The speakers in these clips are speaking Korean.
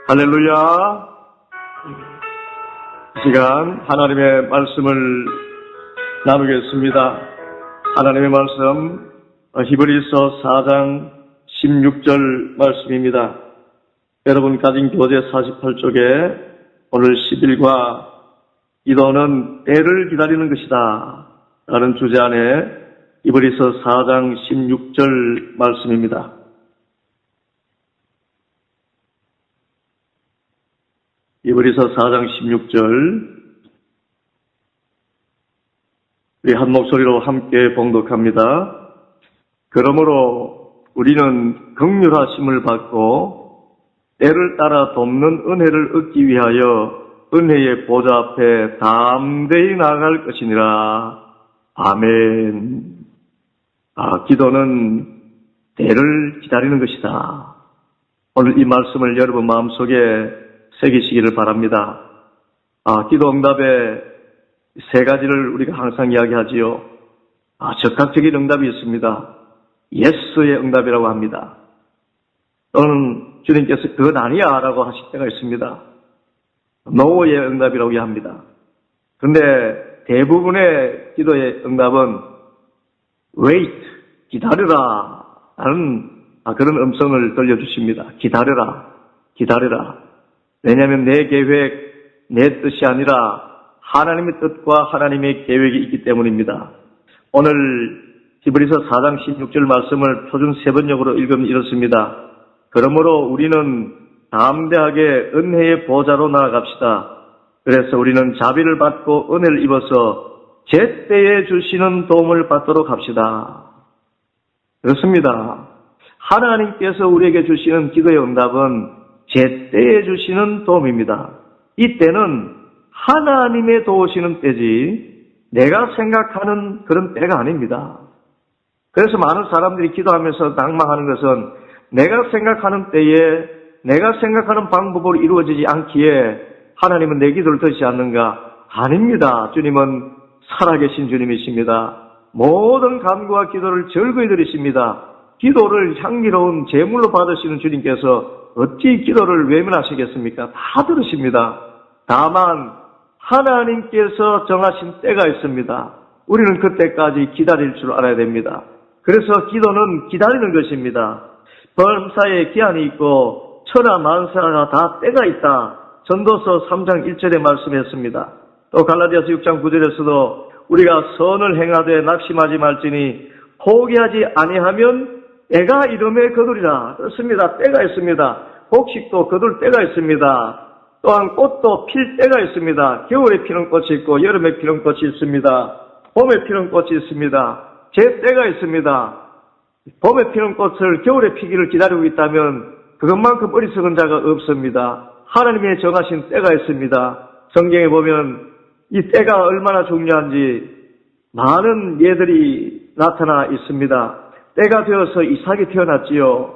할렐루야. 이 시간 하나님의 말씀을 나누겠습니다. 하나님의 말씀 히브리서 4장 16절 말씀입니다. 여러분 가진 교재 48쪽에 오늘 10일과 기도는 때를 기다리는 것이다 라는 주제 안에 히브리서 4장 16절 말씀입니다. 히브리서 4장 16절 우리 한 목소리로 함께 봉독합니다. 그러므로 우리는 긍휼하심을 받고 때를 따라 돕는 은혜를 얻기 위하여 은혜의 보좌 앞에 담대히 나아갈 것이니라. 아멘. 기도는 때를 기다리는 것이다. 오늘 이 말씀을 여러분 마음속에 새기시기를 바랍니다. 기도 응답의 세 가지를 우리가 항상 이야기하지요. 적극적인 응답이 있습니다. 예스의 응답이라고 합니다. 또는 주님께서 그건 아니야 라고 하실 때가 있습니다. 노의 응답이라고 합니다. 그런데 대부분의 기도의 응답은 wait, 기다려라 라는 그런 음성을 들려주십니다. 기다려라. 왜냐하면 내 계획, 내 뜻이 아니라 하나님의 뜻과 하나님의 계획이 있기 때문입니다. 오늘 히브리서 4장 16절 말씀을 표준 세번역으로 읽으면 이렇습니다. 그러므로 우리는 담대하게 은혜의 보좌로 나아갑시다. 그래서 우리는 자비를 받고 은혜를 입어서 제때에 주시는 도움을 받도록 합시다. 그렇습니다. 하나님께서 우리에게 주시는 기도의 응답은 제때에 주시는 도움입니다. 이 때는 하나님의 도우시는 때지 내가 생각하는 그런 때가 아닙니다. 그래서 많은 사람들이 기도하면서 낭망하는 것은 내가 생각하는 때에 내가 생각하는 방법으로 이루어지지 않기에 하나님은 내 기도를 듣지 않는가? 아닙니다. 주님은 살아계신 주님이십니다. 모든 간구와 기도를 즐거이 들으십니다. 기도를 향기로운 제물로 받으시는 주님께서 어찌 기도를 외면하시겠습니까? 다 들으십니다. 다만 하나님께서 정하신 때가 있습니다. 우리는 그때까지 기다릴 줄 알아야 됩니다. 그래서 기도는 기다리는 것입니다. 범사에 기한이 있고 천하 만사가 다 때가 있다. 전도서 3장 1절에 말씀했습니다. 또 갈라디아서 6장 9절에서도 우리가 선을 행하되 낙심하지 말지니 포기하지 아니하면 때가 이름에 거두리라. 그렇습니다. 때가 있습니다. 곡식도 거둘 때가 있습니다. 또한 꽃도 필 때가 있습니다. 겨울에 피는 꽃이 있고 여름에 피는 꽃이 있습니다. 봄에 피는 꽃이 있습니다. 제 때가 있습니다. 봄에 피는 꽃을 겨울에 피기를 기다리고 있다면 그것만큼 어리석은 자가 없습니다. 하나님의 정하신 때가 있습니다. 성경에 보면 이 때가 얼마나 중요한지 많은 예들이 나타나 있습니다. 때가 되어서 이삭이 태어났지요.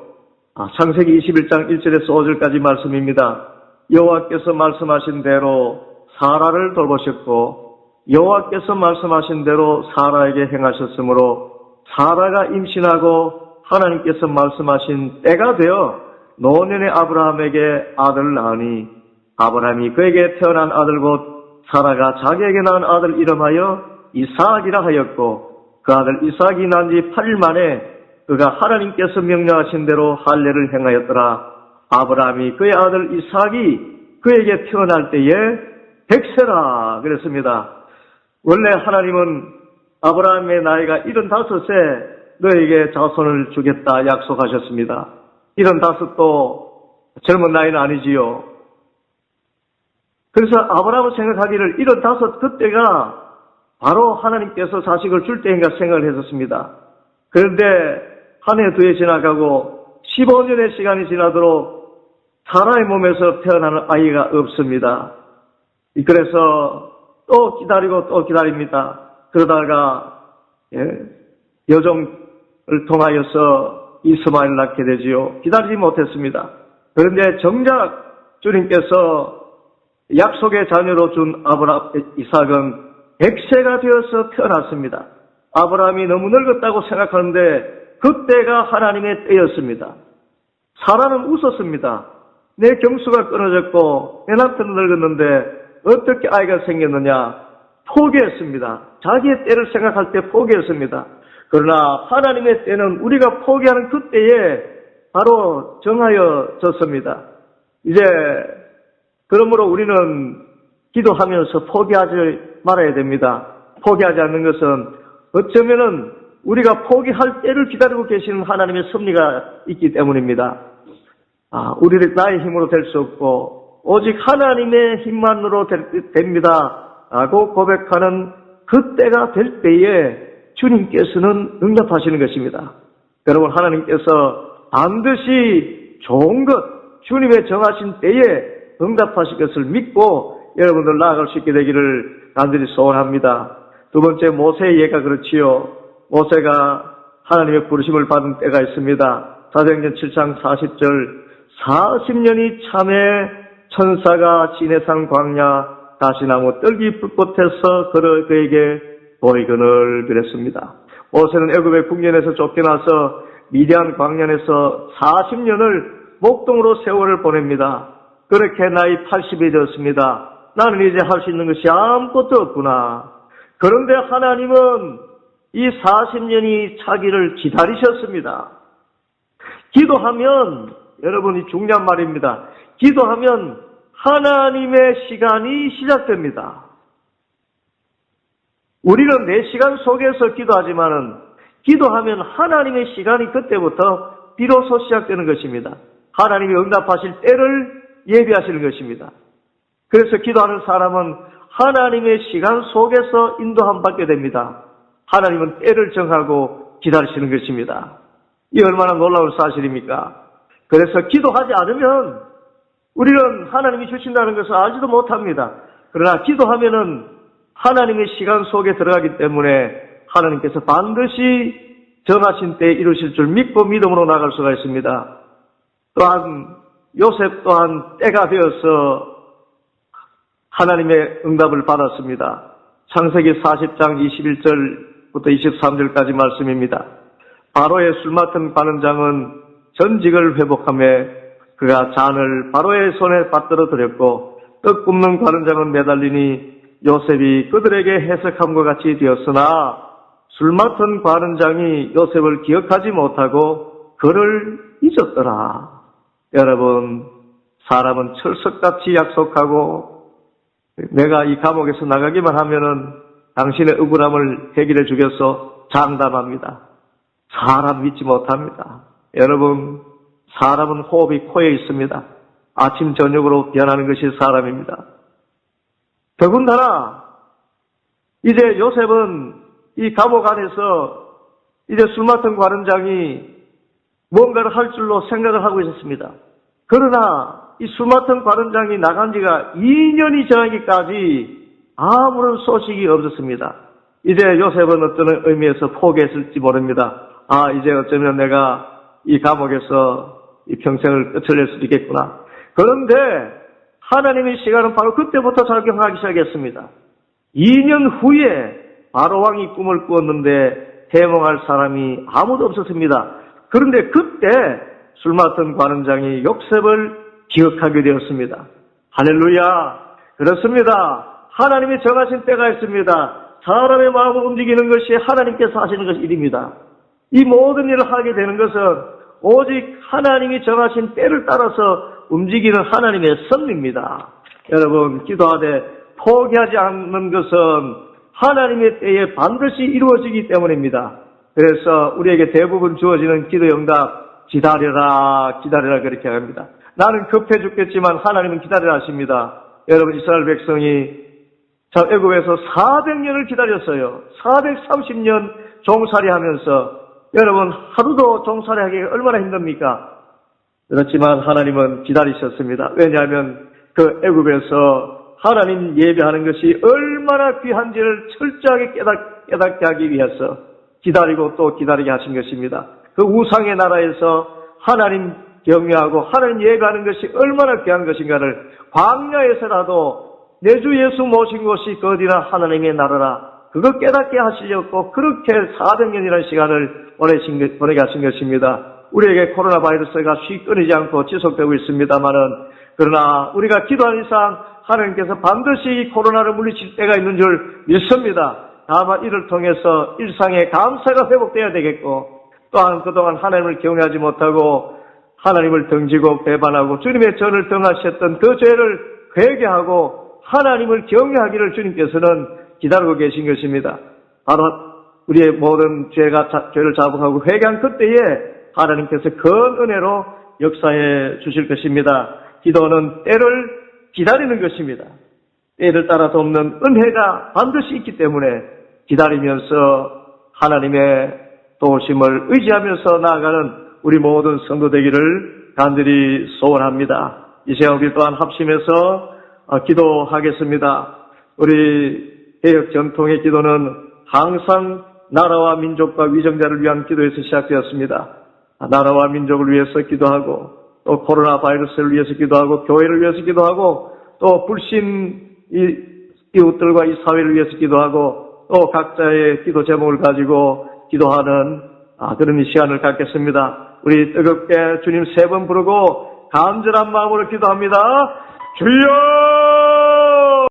창세기 21장 1절에서 5절까지 말씀입니다. 여호와께서 말씀하신 대로 사라를 돌보셨고 여호와께서 말씀하신 대로 사라에게 행하셨으므로 사라가 임신하고 하나님께서 말씀하신 때가 되어 노년의 아브라함에게 아들을 낳으니 아브라함이 그에게 태어난 아들 곧 사라가 자기에게 낳은 아들 이름하여 이삭이라 하였고 그 아들 이삭이 난 지 8일 만에 그가 하나님께서 명령하신 대로 할례를 행하였더라. 아브라함이 그의 아들 이삭이 그에게 태어날 때에 100세라 그랬습니다. 원래 하나님은 아브라함의 나이가 75세 너에게 자손을 주겠다 약속하셨습니다. 75도 젊은 나이는 아니지요. 그래서 아브라함은 생각하기를 75 그때가 바로 하나님께서 자식을 줄 때인가 생각을 했었습니다. 그런데 한 해 두 해 지나가고 15년의 시간이 지나도록 사라의 몸에서 태어나는 아이가 없습니다. 그래서 또 기다리고 또 기다립니다. 그러다가 여종을 통하여서 이스마엘을 낳게 되지요. 기다리지 못했습니다. 그런데 정작 주님께서 약속의 자녀로 준 이삭은 100세가 되어서 태어났습니다. 아브라함이 너무 늙었다고 생각하는데 그때가 하나님의 때였습니다. 사라는 웃었습니다. 내 경수가 끊어졌고 내 남편은 늙었는데 어떻게 아이가 생겼느냐? 포기했습니다. 자기의 때를 생각할 때 포기했습니다. 그러나 하나님의 때는 우리가 포기하는 그 때에 바로 정하여졌습니다. 이제 그러므로 우리는 기도하면서 포기하지 말아야 됩니다. 포기하지 않는 것은 어쩌면은 우리가 포기할 때를 기다리고 계시는 하나님의 섭리가 있기 때문입니다. 우리를 나의 힘으로 될 수 없고 오직 하나님의 힘만으로 됩니다 라고 고백하는 그 때가 될 때에 주님께서는 응답하시는 것입니다. 여러분, 하나님께서 반드시 좋은 것, 주님의 정하신 때에 응답하실 것을 믿고 여러분들 나아갈 수 있게 되기를 간절히 소원합니다. 두 번째, 모세의 예가 그렇지요. 모세가 하나님의 부르심을 받은 때가 있습니다. 사도행전 7장 40절 40년이 참에 천사가 시내산 광야 가시나무 떨기 불꽃에서 그에게 보이거늘 그랬습니다. 모세는 애굽의 국년에서 쫓겨나서 미디안 광년에서 40년을 목동으로 세월을 보냅니다. 그렇게 나이 80이 되었습니다. 나는 이제 할 수 있는 것이 아무것도 없구나. 그런데 하나님은 이 40년이 차기를 기다리셨습니다. 기도하면, 여러분이 중요한 말입니다. 기도하면 하나님의 시간이 시작됩니다. 우리는 내 시간 속에서 기도하지만은 기도하면 하나님의 시간이 그때부터 비로소 시작되는 것입니다. 하나님이 응답하실 때를 예비하시는 것입니다. 그래서 기도하는 사람은 하나님의 시간 속에서 인도함 받게 됩니다. 하나님은 때를 정하고 기다리시는 것입니다. 이 얼마나 놀라운 사실입니까? 그래서 기도하지 않으면 우리는 하나님이 주신다는 것을 알지도 못합니다. 그러나 기도하면은 하나님의 시간 속에 들어가기 때문에 하나님께서 반드시 정하신 때에 이루실 줄 믿고 믿음으로 나갈 수가 있습니다. 또한 요셉 또한 때가 되어서 하나님의 응답을 받았습니다. 창세기 40장 21절부터 23절까지 말씀입니다. 바로의 술 맡은 관원장은 전직을 회복하며 그가 잔을 바로의 손에 받들어 드렸고 떡 굽는 관원장은 매달리니 요셉이 그들에게 해석함과 같이 되었으나 술 맡은 관원장이 요셉을 기억하지 못하고 그를 잊었더라. 여러분, 사람은 철석같이 약속하고 내가 이 감옥에서 나가기만 하면은 당신의 억울함을 해결해 주겠소 장담합니다. 사람 믿지 못합니다. 여러분, 사람은 호흡이 코에 있습니다. 아침 저녁으로 변하는 것이 사람입니다. 더군다나 이제 요셉은 이 감옥 안에서 이제 술 맡은 관원장이 뭔가를 할 줄로 생각을 하고 있었습니다. 그러나 이 술 맡은 관원장이 나간 지가 2년이 지나기까지 아무런 소식이 없었습니다. 이제 요셉은 어떤 의미에서 포기했을지 모릅니다. 이제 어쩌면 내가 이 감옥에서 이 평생을 끝을 낼 수도 있겠구나. 그런데 하나님의 시간은 바로 그때부터 작용하기 시작했습니다. 2년 후에 바로 왕이 꿈을 꾸었는데 해몽할 사람이 아무도 없었습니다. 그런데 그때 술 맡은 관원장이 요셉을 기억하게 되었습니다. 할렐루야. 그렇습니다. 하나님이 정하신 때가 있습니다. 사람의 마음을 움직이는 것이 하나님께서 하시는 것이 일입니다. 이 모든 일을 하게 되는 것은 오직 하나님이 정하신 때를 따라서 움직이는 하나님의 섭리입니다. 여러분, 기도하되 포기하지 않는 것은 하나님의 때에 반드시 이루어지기 때문입니다. 그래서 우리에게 대부분 주어지는 기도 응답, 기다려라, 기다려라 그렇게 합니다. 나는 급해 죽겠지만 하나님은 기다리라 하십니다. 여러분, 이스라엘 백성이 애굽에서 400년을 기다렸어요. 430년 종살이 하면서 여러분, 하루도 종살이 하기 얼마나 힘듭니까? 그렇지만 하나님은 기다리셨습니다. 왜냐하면 그 애굽에서 하나님 예배하는 것이 얼마나 귀한지를 철저하게 깨닫게 하기 위해서 기다리고 또 기다리게 하신 것입니다. 그 우상의 나라에서 하나님 경외하고 하나님 예배하는 것이 얼마나 귀한 것인가를 광야에서라도 내 주 예수 모신 곳이 그 어디나 하나님의 나라라. 그거 깨닫게 하시려고 그렇게 400년이라는 시간을 보내게 하신 것입니다. 우리에게 코로나 바이러스가 쉬 끊이지 않고 지속되고 있습니다만은 그러나 우리가 기도한 이상 하나님께서 반드시 이 코로나를 물리칠 때가 있는 줄 믿습니다. 다만 이를 통해서 일상의 감사가 회복되어야 되겠고, 또한 그동안 하나님을 경외하지 못하고 하나님을 등지고 배반하고 주님의 전을 등하셨던 그 죄를 회개하고 하나님을 경외하기를 주님께서는 기다리고 계신 것입니다. 바로 우리의 모든 죄를 자복하고 회개한 그때에 하나님께서 큰 은혜로 역사해 주실 것입니다. 기도는 때를 기다리는 것입니다. 때를 따라 돕는 은혜가 반드시 있기 때문에 기다리면서 하나님의 도우심을 의지하면서 나아가는 우리 모든 성도 되기를 간절히 소원합니다. 이 시간 우리 또한 합심해서 기도하겠습니다. 우리 개혁 전통의 기도는 항상 나라와 민족과 위정자를 위한 기도에서 시작되었습니다. 나라와 민족을 위해서 기도하고, 또 코로나 바이러스를 위해서 기도하고, 교회를 위해서 기도하고, 또 불신 이웃들과 이 사회를 위해서 기도하고, 또 각자의 기도 제목을 가지고 기도하는 그런 이 시간을 갖겠습니다. 우리 뜨겁게 주님 3번 부르고 간절한 마음으로 기도합니다. 주여!